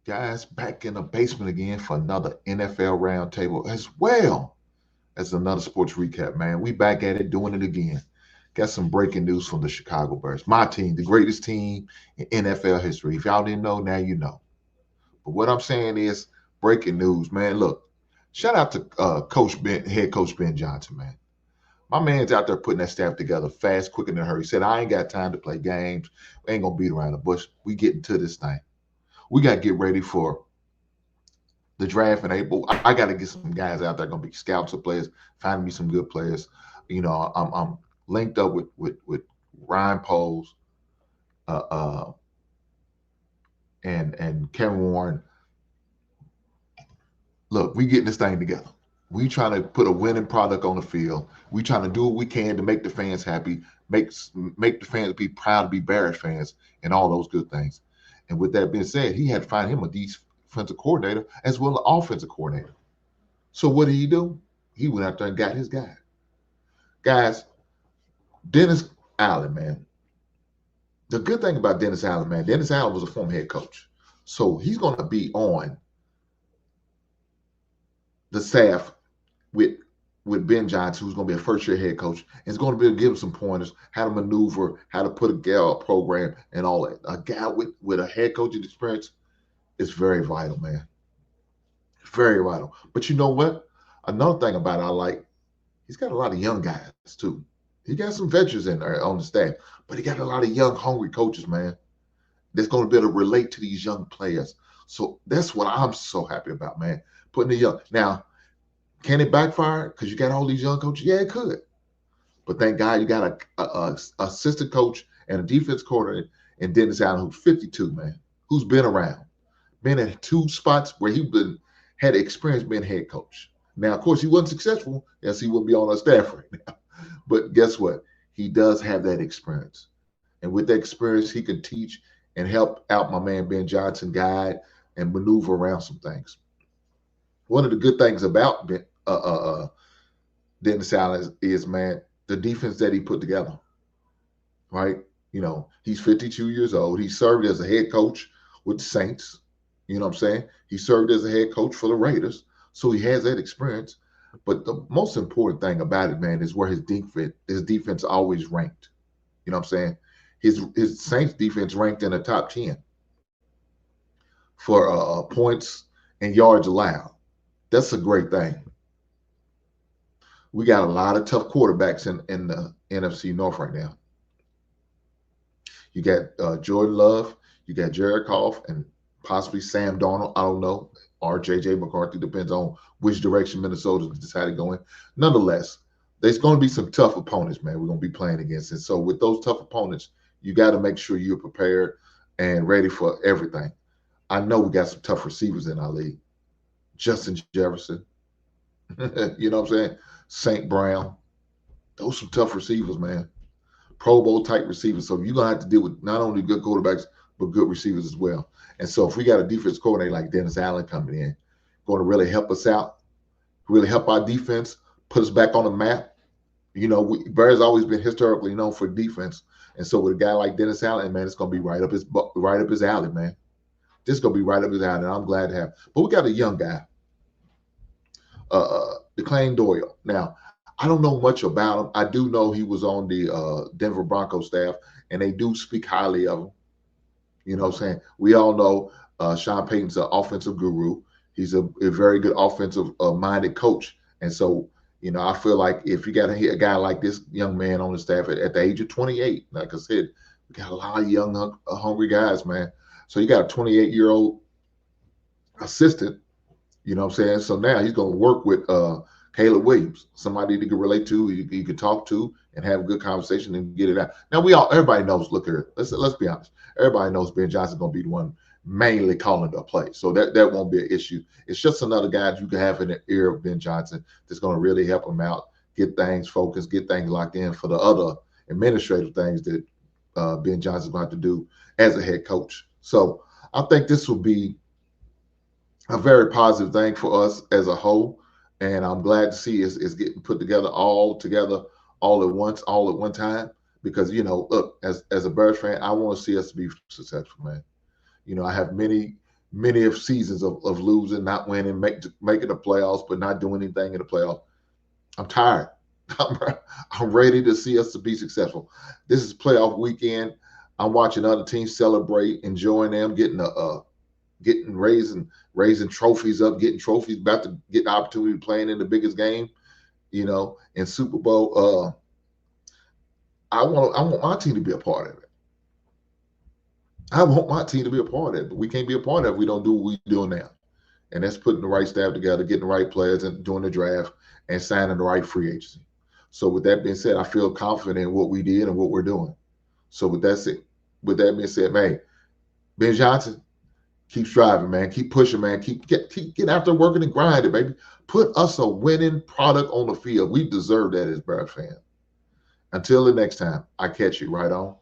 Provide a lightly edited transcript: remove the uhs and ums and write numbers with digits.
Guys, back in the basement again for another NFL roundtable as well as another sports recap, man. We back at it, doing it again. Got some breaking news from the Chicago Bears. My team, the greatest team in NFL history. If y'all didn't know, now you know. But what I'm saying is breaking news, man. Look, shout out to head coach Ben Johnson, man. My man's out there putting that staff together fast, quicker than a hurry. He said, I ain't got time to play games. We ain't gonna beat around the bush. We getting to this thing. We got to get ready for the draft in April. I got to get some guys out there going to be scouts of players, find me some good players. I'm linked up with Ryan Poles, uh, uh, and Kevin Warren. Look, we getting this thing together. We trying to put a winning product on the field. We trying to do what we can to make the fans happy, make the fans be proud to be Bears fans, and all those good things. And with that being said, he had to find him a defensive coordinator as well as an offensive coordinator. So what did he do? He went out there and got his guy. Guys, Dennis Allen, man. The good thing about Dennis Allen, man, Dennis Allen was a former head coach. So he's going to be on the staff with Ben Johnson, who's going to be a first-year head coach, and is going to be able to give him some pointers, how to maneuver, how to put a program, and all that. A guy with a head coaching experience is very vital, man. Very vital. But you know what? Another thing about it I like, he's got a lot of young guys, too. He got some veterans in there on the staff, but he got a lot of young, hungry coaches, man, that's going to be able to relate to these young players. So that's what I'm so happy about, man. Putting the young. Now, can it backfire because you got all these young coaches? Yeah, it could. But thank God you got a assistant coach and a defense coordinator in Dennis Allen, who's 52, man, who's been around, been in two spots where had experience being head coach. Now, of course, he wasn't successful, as he wouldn't be on our staff right now. But guess what? He does have that experience. And with that experience, he can teach and help out my man Ben Johnson, guide and maneuver around some things. One of the good things about Dennis Allen is, man, the defense that he put together, right? He's 52 years old. He served as a head coach with the Saints. You know what I'm saying? He served as a head coach for the Raiders. So he has that experience. But the most important thing about it, man, is where his defense always ranked. You know what I'm saying? His Saints defense ranked in the top 10 for points and yards allowed. That's a great thing. We got a lot of tough quarterbacks in the NFC North right now. You got Jordan Love, you got Jared Goff, and possibly Sam Darnold. I don't know. Or J.J. McCarthy, depends on which direction Minnesota decided to go in. Nonetheless, there's going to be some tough opponents, man, we're going to be playing against. And so with those tough opponents, you got to make sure you're prepared and ready for everything. I know we got some tough receivers in our league. Justin Jefferson, you know what I'm saying? St. Brown. Those are some tough receivers, man. Pro Bowl type receivers. So you're going to have to deal with not only good quarterbacks, but good receivers as well. And so if we got a defense coordinator like Dennis Allen coming in, going to really help us out, really help our defense, put us back on the map. Bears always been historically known for defense. And so with a guy like Dennis Allen, man, it's going to be right up his alley, man. This is going to be right up his alley, and I'm glad to have. But we got a young guy, Declan Doyle. Now, I don't know much about him. I do know he was on the Denver Broncos staff, and they do speak highly of him. You know what I'm saying? We all know Sean Payton's an offensive guru. He's a very good offensive-minded coach. And so, I feel like if you got a guy like this young man on the staff at the age of 28, like I said, we got a lot of young, hungry guys, man. So you got a 28-year-old assistant, you know what I'm saying? So now he's going to work with Caleb Williams, somebody that you can relate to, you can talk to, and have a good conversation and get it out. Now everybody knows. Look here, let's be honest. Everybody knows Ben Johnson's going to be the one mainly calling the play, so that won't be an issue. It's just another guy that you can have in the ear of Ben Johnson that's going to really help him out, get things focused, get things locked in for the other administrative things that Ben Johnson's going to have to do as a head coach. So I think this will be a very positive thing for us as a whole. And I'm glad to see it's getting put together all at once, all at one time. Because, look, as a Bears fan, I want to see us be successful, man. I have many many of seasons of losing, not winning, making the playoffs, but not doing anything in the playoffs. I'm tired. I'm ready to see us to be successful. This is playoff weekend. I'm watching other teams celebrate, enjoying them, raising trophies up, getting trophies, about to get the opportunity playing in the biggest game, in Super Bowl. I want my team to be a part of it. I want my team to be a part of it, but we can't be a part of it if we don't do what we're doing now. And that's putting the right staff together, getting the right players and doing the draft and signing the right free agency. So with that being said, I feel confident in what we did and what we're doing. So with that being said, man, Ben Johnson, keep striving, man. Keep pushing, man. Get after working and grinding, baby. Put us a winning product on the field. We deserve that as Barrett fans. Until the next time, I catch you right on.